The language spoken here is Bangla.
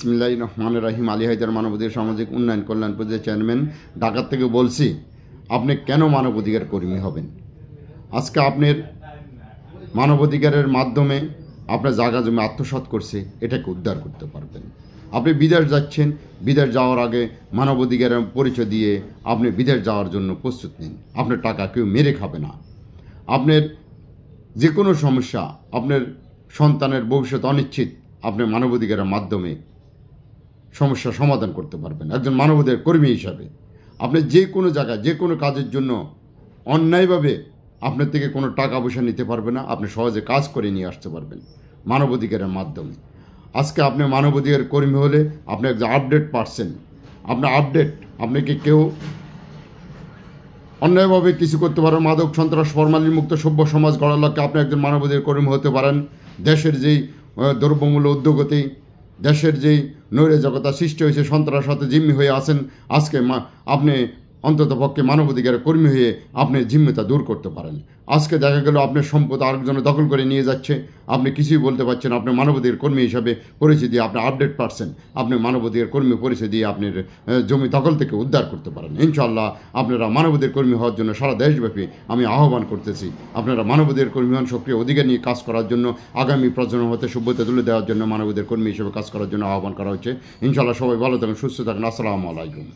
বিসমিল্লাহির রহমানির রহিম। আলী হায়দার মানবাধিকার সামাজিক উন্নয়ন কল্যাণ পরিষদের চেয়ারম্যান, ঢাকা থেকে বলছি। আপনি কেন মানবাধিকার কর্মী হবেন? আজকে আপনার মানবাধিকারের মাধ্যমে আপনার জায়গা জমি আত্মসাৎ করছে, এটাকে উদ্ধার করতে পারবেন। আপনি বিদেশ যাচ্ছেন, বিদেশ যাওয়ার আগে মানবাধিকারের পরিচয় দিয়ে আপনি বিদেশ যাওয়ার জন্য প্রস্তুত নিন। আপনার টাকা কেউ মেরে খাবে না। আপনার যে কোনো সমস্যা, আপনার সন্তানের ভবিষ্যৎ অনিশ্চিত, আপনি মানবাধিকারের মাধ্যমে সমস্যা সমাধান করতে পারবেন। একজন মানবাধিকার কর্মী হিসাবে আপনি যে কোনো জায়গায় যে কোনো কাজের জন্য অন্যায়ভাবে আপনার থেকে কোনো টাকা পয়সা নিতে পারবে না। আপনি সহজে কাজ করে নিয়ে আসতে পারবেন মানবাধিকারের মাধ্যমে। আজকে আপনি মানবাধিকার কর্মী হলে আপনি একজন আপডেট পারছেন। আপনার আপডেট, আপনাকে কেউ অন্যায়ভাবে কিছু করতে পারেন। মাদক, সন্ত্রাস, ফরমালিন মুক্ত সভ্য সমাজ গড়ার লক্ষ্যে আপনি একজন মানবাধিকার কর্মী হতে পারেন। দেশের যেই দ্রব্যমূল্য উদ্যোগতি, দেশের যেই নৈরাজকতা সৃষ্টি হয়েছে, সন্ত্রাসের সাথে জিম্মি হয়ে আছেন, আজকে আপনি অন্ততপক্ষে মানবাধিকার কর্মী হয়ে আপনি জিম্মিতা দূর করতে পারেন। আজকে দেখা গেল আপনার সম্পদ আরেকজনে দখল করে নিয়ে যাচ্ছে, আপনি কিছুই বলতে পারছেন। আপনি মানবাধিকার কর্মী হিসাবে পরিচয় দিয়ে আপনি আপডেট পারছেন, আপনি মানবাধিকার কর্মী পরিচয় দিয়ে আপনার জমি দখল থেকে উদ্ধার করতে পারেন। ইনশাআল্লাহ আপনারা মানবাধিকার কর্মী হওয়ার জন্য সারা দেশব্যাপী আমি আহ্বান করতেছি। আপনারা মানবাধিকার কর্মী হন, সক্রিয় অধিকার নিয়ে কাজ করার জন্য, আগামী প্রজন্ম হতে সভ্যতা তুলে দেওয়ার জন্য মানবাধিকার কর্মী হিসেবে কাজ করার জন্য আহ্বান করা হচ্ছে। ইনশাআল্লাহ সবাই ভালো থাকুন, সুস্থ থাকুন। আসসালামু আলাইকুম।